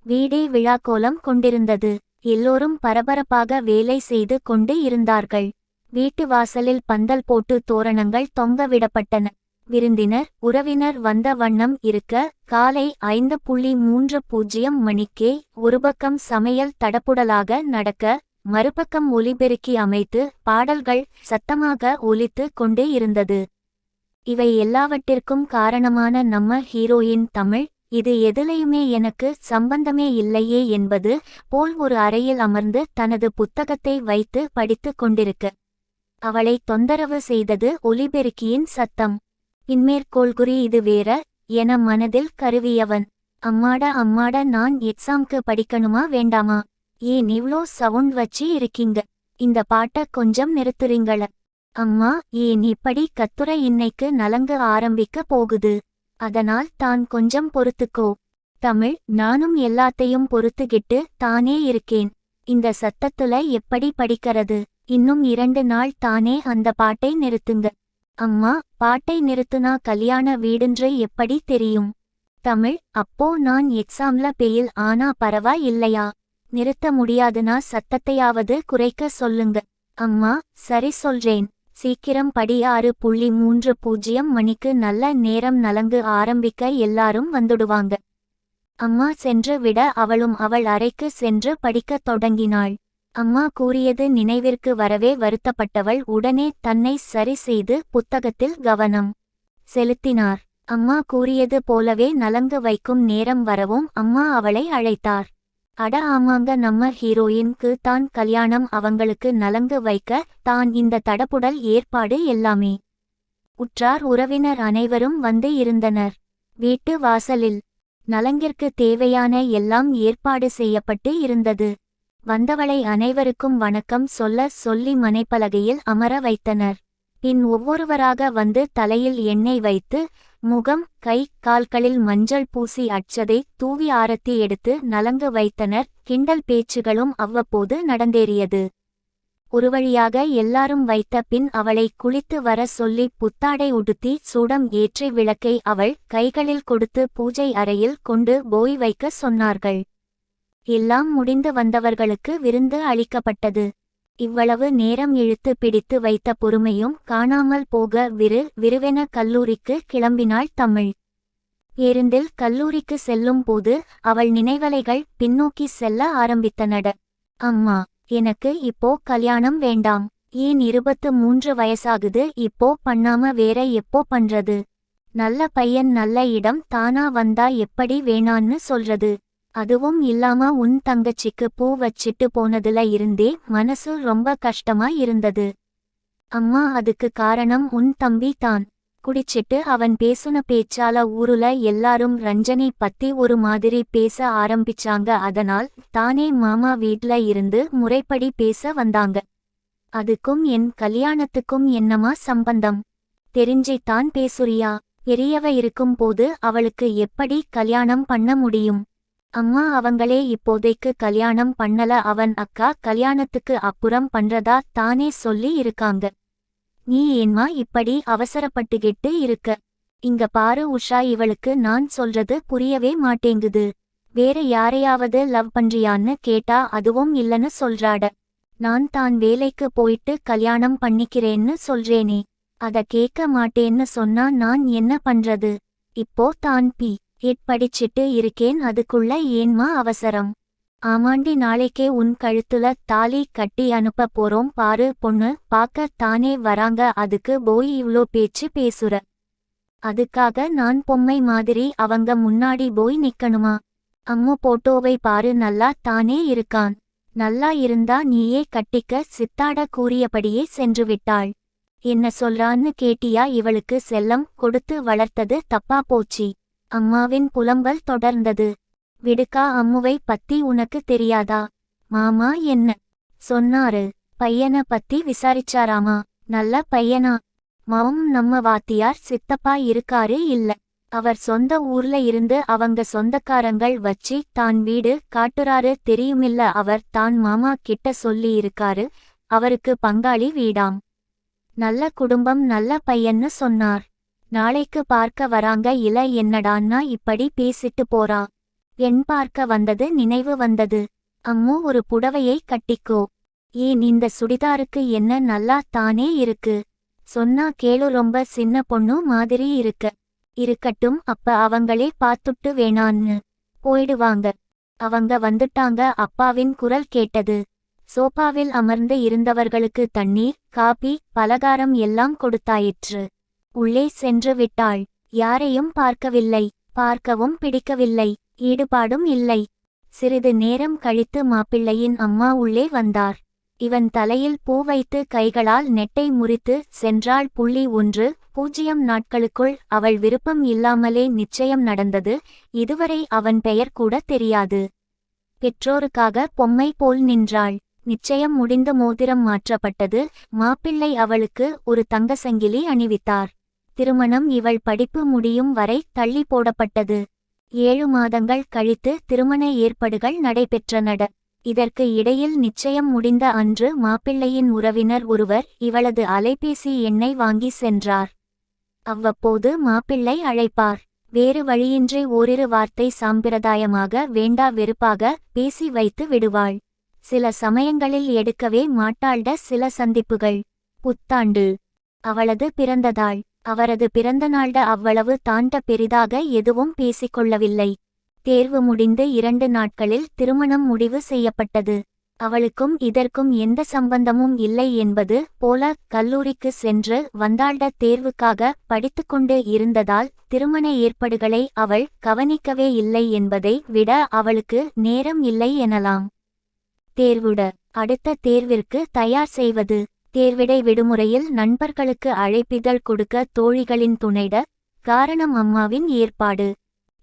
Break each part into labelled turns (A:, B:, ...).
A: வீடே விழாக்கோலம் கொண்டிருந்தது. எல்லோரும் பரபரப்பாக வேலை செய்து கொண்டு இருந்தார்கள். வீட்டு வாசலில் பந்தல் போட்டு தோரணங்கள் தொங்கவிடப்பட்டன. விருந்தினர் உறவினர் வந்த வண்ணம் இருக்க காலை 5:30 மணிக்கே ஒருபக்கம் சமையல் தடபுடலாக நடக்க, மறுபக்கம் ஒலிபெருக்கி அமைத்து பாடல்கள் சத்தமாக ஒலித்து கொண்டே இருந்தது. இவை எல்லாவற்றிற்கும் காரணமான நம்ம ஹீரோயின் தமிழ், இது எதுலையுமே எனக்கு சம்பந்தமே இல்லையே என்பது போல் ஒரு அறையில் அமர்ந்து தனது புத்தகத்தை வைத்து படித்து கொண்டிருக்க, அவளை தொந்தரவு செய்தது ஒலிபெருக்கியின் சத்தம். பின்மேற்கோள்குறி இது வேற என மனதில் கருவியவன், அம்மாடா நான் எக்ஸாம்க்கு படிக்கணுமா வேண்டாமா? ஏன் இவ்ளோ சவுண்ட் வச்சு இருக்கீங்க? இந்த பாட்ட கொஞ்சம் நிறுத்துறீங்கள? அம்மா ஏன் இப்படி கத்துற? இன்னைக்கு நலங்கு ஆரம்பிக்க போகுது, அதனால் தான் கொஞ்சம் பொறுத்துக்கோ. தமிழ், நானும் எல்லாத்தையும் பொறுத்துக்கிட்டு தானே இருக்கேன். இந்த சத்தத்துல எப்படி படிக்கிறது? இன்னும் 2 நாள் தானே, அந்த பாட்டை நிறுத்துங்க. அம்மா, பாட்டை நிறுத்துனா கல்யாண வீடுன்று எப்படி தெரியும்? தமிழ், அப்போ நான் எக்ஸாம்ல பெயில் ஆனா பரவா இல்லையா? நிறுத்த முடியாதுனா சத்தத்தையாவது குறைக்க சொல்லுங்க. அம்மா, சரி சொல்றேன், சீக்கிரம் படி. 6:30 மணிக்கு நல்ல நேரம், நலங்கு ஆரம்பிக்க எல்லாரும் வந்துடுவாங்க. அம்மா சென்று விட அவளும் அவள் அறைக்கு சென்று படிக்கத் தொடங்கினாள். அம்மா கூறியது நினைவிற்கு வரவே வருத்தப்பட்டவள் உடனே தன்னை சரி செய்து புத்தகத்தில் கவனம் செலுத்தினார். அம்மா கூறியது போலவே நலங்கு வைக்கும் நேரம் வரவும் அம்மா அவளை அழைத்தார். அட ஆமாங்க, நம்ம ஹீரோயின்க்கு தான் கல்யாணம், அவங்களுக்கு நலங்கு வைக்க தான் இந்த தடபுடல் ஏற்பாடு எல்லாமே. உற்றார் உறவினர் அனைவரும் வந்து இருந்தனர். வீட்டு வாசலில் நலங்கிற்கு தேவையான எல்லாம் ஏற்பாடு செய்யப்பட்டு இருந்தது. வந்தவளை அனைவருக்கும் வணக்கம் சொல்லி மனைப்பலகையில் அமர வைத்தனர். பின் ஒவ்வொருவராக வந்து தலையில் எண்ணெய் வைத்து, முகம் கை கால்களில் மஞ்சள் பூசி அட்சதை தூவி ஆரத்தி எடுத்து நலங்கு வைத்தனர். கிண்டல் பேச்சுகளும் அவ்வப்போது நடந்தேறியது. ஒரு வழியாக எல்லாரும் வைத்த பின் அவளை குளித்து வர சொல்லி புத்தாடை உடுத்தி சூடம் ஏற்றி விளக்கை அவள் கைகளில் கொடுத்து பூஜை அறையில் கொண்டு போய் வைக்க சொன்னார்கள். எல்லாம் முடிந்து வந்தவர்களுக்கு விருந்து அளிக்கப்பட்டது. இவ்வளவு நேரம் இழுத்து பிடித்து வைத்த பொறுமையும் காணாமல் போக விறுவென கல்லூரிக்கு கிளம்பினாள் தமிழ். பேருந்தில் கல்லூரிக்கு செல்லும் போது அவள் நினைவலைகள் பின்னோக்கி செல்ல ஆரம்பித்தனட. அம்மா, எனக்கு இப்போ கல்யாணம் வேண்டாம். ஏன் 23 வயசாகுது, இப்போ பண்ணாம வேற எப்போ பண்றது? நல்ல பையன் நல்ல இடம் தானா வந்தா எப்படி வேணான்னு சொல்றது? அதுவும் இல்லாம உன் தங்கச்சிக்கு பூ வச்சிட்டு போனதுல இருந்தே மனசு ரொம்ப கஷ்டமா இருந்தது. அம்மா, அதுக்கு காரணம் உன் தம்பி தான். குடிச்சிட்டு அவன் பேசுன பேச்சால ஊருல எல்லாரும் ரஞ்சனை பத்தி ஒரு மாதிரி பேச ஆரம்பிச்சாங்க. அதனால் தானே மாமா வீட்ல இருந்து முறைப்படி பேச வந்தாங்க. அதுக்கும் என் கல்யாணத்துக்கும் என்னமா சம்பந்தம்? தெரிஞ்சைத்தான் பேசுறியா? பெரியவ இருக்கும் போது அவளுக்கு எப்படி கல்யாணம் பண்ண முடியும்? அம்மா, அவங்களே இப்போதைக்கு கல்யாணம் பண்ணல, அவன் அக்கா கல்யாணத்துக்கு அப்புறம் பண்றதா தானே சொல்லி இருக்காங்க. நீ ஏன்மா இப்படி அவசரப்பட்டுகிட்டு இருக்க? இங்க பாரு உஷா, இவளுக்கு நான் சொல்றது புரியவே மாட்டேங்குது. வேற யாரையாவது லவ் பண்றியான்னு கேட்டா அதுவும் இல்லன்னு சொல்றாட. நான் தான் வேலைக்கு போயிட்டு கல்யாணம் பண்ணிக்கிறேன்னு சொல்றேனே, அத கேட்க மாட்டேன்னு சொன்னா நான் என்ன பண்றது? இப்போ தான் படிச்சிட்டு இருக்கேன், அதுக்குள்ள ஏன்மா அவசரம்? ஆமாண்டி, நாளைக்கே உன் கழுத்துல தாலி கட்டி அனுப்ப போறோம் பாரு. பொண்ணு பாக்க தானே வராங்க, அதுக்கு போய் இவ்ளோ பேச்சு பேசுற? அதுக்காக நான் பொம்மை மாதிரி அவங்க முன்னாடி போய் நிக்கணுமா? அம்மு போட்டோவை பாரு, நல்லா தானே இருக்கான். நல்லா இருந்தா நீயே கட்டிக்க சித்தாட கூறியபடியே சென்று விட்டாள். என்ன சொல்றான்னு கேட்டியா? இவளுக்கு செல்லம் கொடுத்து வளர்த்தது தப்பா போச்சு. அம்மாவின் புலம்பல் தொடர்ந்தது. விடுக்கா, அம்முவை பத்தி உனக்கு தெரியாதா? மாமா என்ன சொன்னாரு? பையனை பத்தி விசாரிச்சாராமா? நல்ல பையனா? நம்ம வாத்தியார் சித்தப்பா இருக்காரு இல்ல, அவர் சொந்த ஊர்ல இருந்து அவங்க சொந்தக்காரங்கள் வச்சி தான் வீடு காட்டுறாரு தெரியுமில்ல. அவர் தான் மாமா கிட்ட சொல்லி இருக்காரு, அவருக்கு பங்காளி வீடாம். நல்ல குடும்பம், நல்ல பையன்னு சொன்னார். நாளைக்கு பார்க்க வராங்க. இல என்னடான்னா இப்படி பேசிட்டு போறா? பெண் பார்க்க வந்தது நினைவு வந்தது. அம்மு, ஒரு புடவையை கட்டிக்கோ. ஏன், இந்த சுடிதாருக்கு என்ன நல்லா தானே இருக்கு. சொன்னா கேளு, ரொம்ப சின்ன பொண்ணு மாதிரி இருக்க. இருக்கட்டும், அப்ப அவங்களே பார்த்துட்டு வேணான்னு போயிடுவாங்க. அவங்க வந்துட்டாங்க. அப்பாவின் குரல் கேட்டது. சோபாவில் அமர்ந்து இருந்தவர்களுக்கு தண்ணீர், காபி, பலகாரம் எல்லாம் கொடுத்தாயிற்று. உள்ளே சென்று விட்டாள். யாரையும் பார்க்கவில்லை. பார்க்கவும் பிடிக்கவில்லை. ஈடுபாடும் இல்லை. சிறிது நேரம் கழித்து மாப்பிள்ளையின் அம்மா உள்ளே வந்தார். இவன் தலையில் பூ வைத்து கைகளால் நெட்டை முறித்து சென்றாள். 1 நாட்களுக்குள் அவள் விருப்பம் இல்லாமலே நிச்சயம் நடந்தது. இதுவரை அவன் பெயர் கூட தெரியாது. பெற்றோருக்காக பொம்மை போல் நின்றாள். நிச்சயம் முடிந்த மோதிரம் மாற்றப்பட்டது. மாப்பிள்ளை அவளுக்கு ஒரு தங்க சங்கிலி அணிவித்தார். திருமணம் இவள் படிப்பு முடியும் வரை தள்ளி போடப்பட்டது. 7 மாதங்கள் கழித்து திருமண ஏற்பாடுகள் நடைபெற்றன. இதற்கு இடையில் நிச்சயம் முடிந்த அன்று மாப்பிள்ளையின் உறவினர் ஒருவர் இவளது அலைபேசி எண்ணை வாங்கி சென்றார். அவ்வப்போது மாப்பிள்ளை அழைப்பார். வேறு வழியின்றி ஓரிரு வார்த்தை சாம்பிரதாயமாக வேண்டா வெறுப்பாக பேசி வைத்து விடுவாள். சில சமயங்களில் எடுக்கவே மாட்டாள்ட. சில சந்திப்புகள். புத்தாண்டு, அவளது பிறந்ததாள், அவரது பிறந்தநாள்ட. அவ்வளவு தாண்ட பெரிதாக எதுவும் பேசிக்கொள்ளவில்லை. தேர்வு முடிந்து 2 நாட்களில் திருமணம் முடிவு செய்யப்பட்டது. அவளுக்கும் இதற்கும் எந்த சம்பந்தமும் இல்லை என்பது போல கல்லூரிக்கு சென்று வந்தாள்ட. தேர்வுக்காக படித்துக்கொண்டு இருந்ததால் திருமண ஏற்பாடுகளை அவள் கவனிக்கவே இல்லை என்பதை விட அவளுக்கு நேரம் இல்லை எனலாம். தேர்வுட அடுத்த தேர்விற்கு தயார் செய்வது. தேர்விடை விடுமுறையில் நண்பர்களுக்கு அழைப்பிதழ் கொடுக்க தோழிகளின் துணைட. காரணம் அம்மாவின் ஏற்பாடு.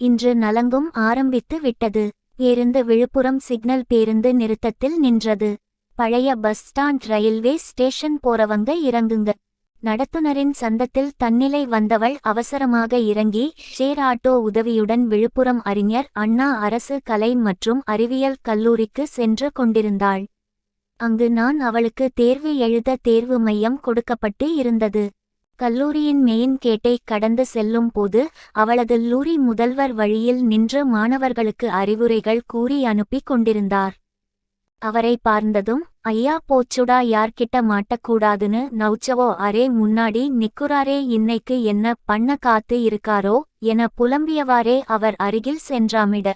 A: இன்று நலங்கும் ஆரம்பித்து விட்டது. பேருந்து விழுப்புரம் சிக்னல் பேருந்து நிறுத்தத்தில் நின்றது. பழைய பஸ் ஸ்டாண்ட், ரயில்வே ஸ்டேஷன் போறவங்க இறங்குங்க. நடத்துனரின் சந்தத்தில் தன்னிலை வந்தவள் அவசரமாக இறங்கி ஷேர் ஆட்டோ உதவியுடன் விழுப்புரம் அறிஞர் அண்ணா அரசு கலை மற்றும் அறிவியல் கல்லூரிக்கு சென்று கொண்டிருந்தாள். அங்கு நான் அவளுக்கு தேர்வு எழுத தேர்வு மையம் கொடுக்கப்பட்டு இருந்தது. கல்லூரியின் மெயின் கேட்டை கடந்து செல்லும் போது அவளது லூரி முதல்வர் வழியில் நின்று மாணவர்களுக்கு அறிவுரைகள் கூறி அனுப்பி கொண்டிருந்தார். அவரை பார்த்ததும், ஐயா போச்சுடா, யார்கிட்ட மாட்டக்கூடாதுன்னு நவுச்சவோ அரே முன்னாடி நிக்குறாரே, இன்னைக்கு என்ன பண்ண காத்து இருக்காரோ என புலம்பியவாறே அவர் அருகில் சென்றாமிட.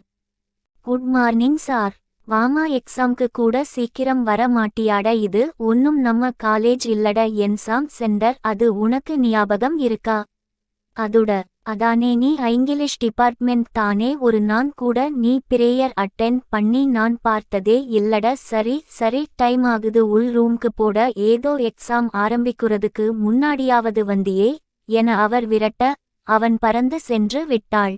A: Good morning sir. வாமா, எக்ஸாம்க்கு கூட சீக்கிரம் வர மாட்டியாட. இது ஒன்னும் நம்ம காலேஜ் இல்லட, என்சாம் சென்டர். அது உனக்கு ஞாபகம் இருக்கா? அதுட அதானே, நீ இங்கிலீஷ் டிபார்ட்மெண்ட் தானே. ஒரு நாள் கூட நீ பிரேயர் அட்டென்ட் பண்ணி நான் பார்த்ததே இல்லட. சரி சரி, டைம் ஆகுது, உள் ரூம்க்கு போட. ஏதோ எக்ஸாம் ஆரம்பிக்கிறதுக்கு முன்னாடியாவது வந்தியே என அவர் விரட்ட அவன் பறந்து சென்று விட்டாள்.